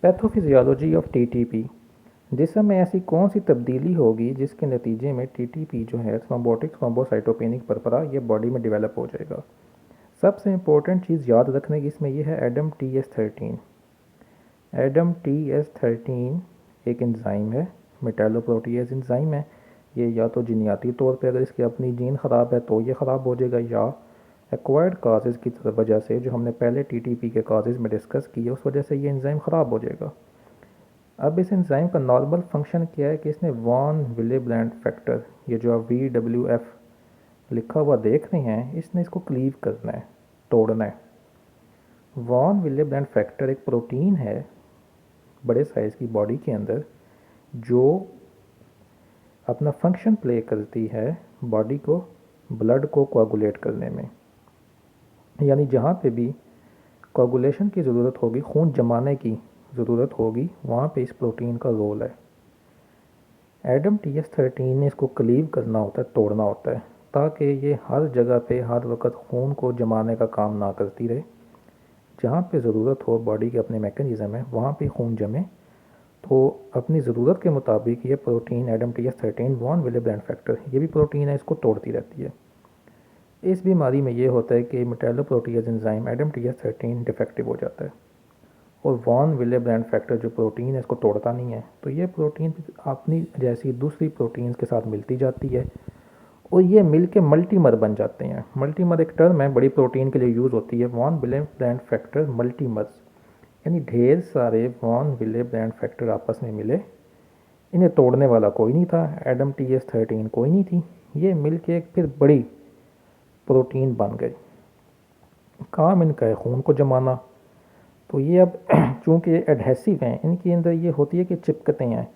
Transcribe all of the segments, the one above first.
Pathophysiology of TTP. जिसम में ऐसी कौन सी तब्दीली होगी जिसके नतीजे में टीटीपी जो है थ्रोम्बोटिक थ्रोम्बोसाइटोपेनिक परपरा ये बॉडी में डेवलप हो जाएगा। सबसे इम्पोर्टेंट चीज़ याद रखने की इसमें यह है एडम TS13। एडम TS13 एक एंजाइम है, मेटालोप्रोटीज एंजाइम है। ये या तो जीनियाती तौर पे अगर इसकी अपनी जीन ख़राब है तो ये ख़राब हो जाएगा, या एक्वायर्ड काजेज़ की वजह से जो हमने पहले टीटीपी के काजेज़ में डिस्कस किए उस वजह से ये एंजाइम ख़राब हो जाएगा। अब इस एंजाइम का नॉर्मल फंक्शन क्या है कि इसने वॉन विलेब्लैंड फैक्टर, ये जो आप VWF लिखा हुआ देख रहे हैं, इसने इसको क्लीव करना है, तोड़ना है। वॉन विलेब्लैंड फैक्टर एक प्रोटीन है बड़े साइज़ की बॉडी के अंदर जो अपना फंक्शन प्ले करती है बॉडी को ब्लड को कोआगुलेट करने में। यानी जहाँ पे भी कोआगुलेशन की ज़रूरत होगी, खून जमाने की ज़रूरत होगी, वहाँ पे इस प्रोटीन का रोल है। एडम TS13 ने इसको क्लीव करना होता है, तोड़ना होता है, ताकि ये हर जगह पे हर वक्त खून को जमाने का काम ना करती रहे। जहाँ पे ज़रूरत हो बॉडी के अपने मैकेनिज़्म है वहाँ पे खून जमे, तो अपनी ज़रूरत के मुताबिक ये protein ADAM TS13 von Willebrand factor, ये भी प्रोटीन है, इसको तोड़ती रहती है। इस बीमारी में ये होता है कि मेटालोप्रोटीज एंजाइम एडम TS13 डिफेक्टिव हो जाता है और वॉन विलेब्लैंड फैक्टर जो प्रोटीन है इसको तोड़ता नहीं है। तो ये प्रोटीन अपनी जैसी दूसरी प्रोटीन्स के साथ मिलती जाती है और ये मिल के मल्टीमर बन जाते हैं। मल्टीमर एक टर्म है, बड़ी प्रोटीन के लिए यूज़ होती है। वॉन विलेब्लैंड फैक्टर मल्टीमर्स, यानी ढेर सारे वॉन विलेब्लैंड फैक्टर आपस में मिले। इन्हें तोड़ने वाला कोई नहीं था, एडम TS13 कोई नहीं थी, ये मिल के एक फिर बड़ी प्रोटीन बन गई। काम इनका है खून को जमाना। तो ये अब चूँकि एडहेसिव हैं, इनके अंदर ये होती है कि चिपकते हैं,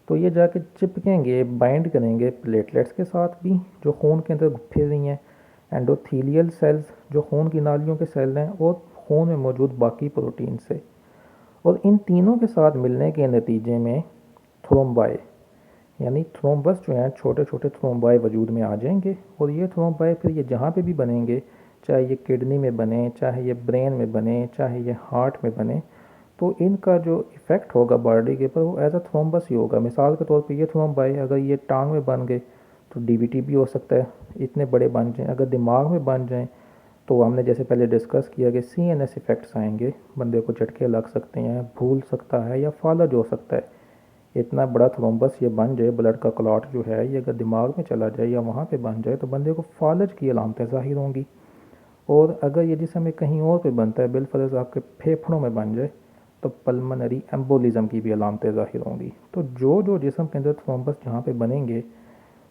तो ये जाके चिपकेंगे, बाइंड करेंगे प्लेटलेट्स के साथ भी जो खून के अंदर फिर रही हैं, एंडोथीलियल सेल्स जो खून की नालियों के सेल हैं, और खून में मौजूद बाकी प्रोटीन से। और इन तीनों के साथ मिलने के नतीजे में थ्रोम्बाई, यानी थ्रोम्बस जो हैं, छोटे छोटे थ्रोम्बाई वजूद में आ जाएंगे। और ये थ्रोम्बाई फिर ये जहाँ पे भी बनेंगे, चाहे ये किडनी में बने, चाहे ये ब्रेन में बने, चाहे ये हार्ट में बने, तो इनका जो इफ़ेक्ट होगा बॉडी के ऊपर वो एज अ थ्रोम्बस ही होगा। मिसाल के तौर पे ये थ्रोम्बाई अगर ये टांग में बन गए तो DVT भी हो सकता है, इतने बड़े बन जाएँ। अगर दिमाग में बन जाएँ तो हमने जैसे पहले डिस्कस किया कि CNS इफ़ेक्ट्स आएंगे, बंदे को झटके लग सकते हैं, भूल सकता है या फालज हो सकता है। इतना बड़ा थ्रोम्बस ये बन जाए, ब्लड का क्लॉट जो है ये अगर दिमाग में चला जाए या वहाँ पे बन जाए तो बंदे को फालज की अलामतें ज़ाहिर होंगी। और अगर ये जिसम में कहीं और पे बनता है, बिलफर्ज आपके फेफड़ों में बन जाए, तो पल्मनरी एम्बोलिज्म की भी अलामतें ज़ाहिर होंगी। तो जो जो जिसम के अंदर थ्रोम्बस जहाँ पे बनेंगे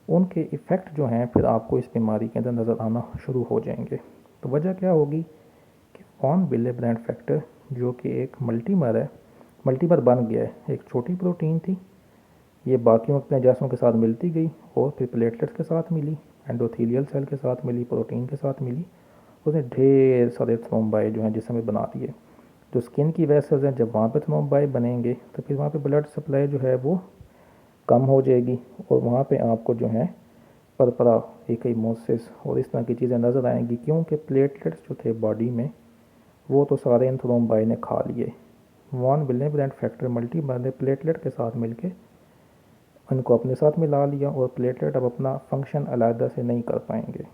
उनके इफ़ेक्ट जो हैं फिर आपको इस बीमारी के अंदर नज़र आना शुरू हो जाएंगे। तो वजह क्या होगी कि वॉन विलेब्लैंड फैक्टर जो कि एक मल्टीमर है, मल्टीमर बन गया है। एक छोटी प्रोटीन थी, ये बाकियों अपने जैसों के साथ मिलती गई और फिर प्लेटलेट्स के साथ मिली, एंडोथीलियल सेल के साथ मिली, प्रोटीन के साथ मिली, उसने ढेर सारे थ्रोम्बाई जो हैं जिसमें बना दिए। जो स्किन की वेसल्स हैं, जब वहाँ पे थ्रोम्बाई बनेंगे तो फिर वहाँ पे ब्लड सप्लाई जो है वो कम हो जाएगी और वहाँ पे आपको जो है परपरा, इक्कीमोसिस और इस तरह की चीज़ें नज़र आएंगी, क्योंकि प्लेटलेट्स जो थे बॉडी में वो तो सारे इन थ्रोम्बाई ने खा लिए। वॉन विलेब्लैंड फैक्टर मल्टीमर ने प्लेटलेट के साथ मिलके उनको अपने साथ मिला लिया और प्लेटलेट अब अपना फंक्शन अलहदा से नहीं कर पाएंगे।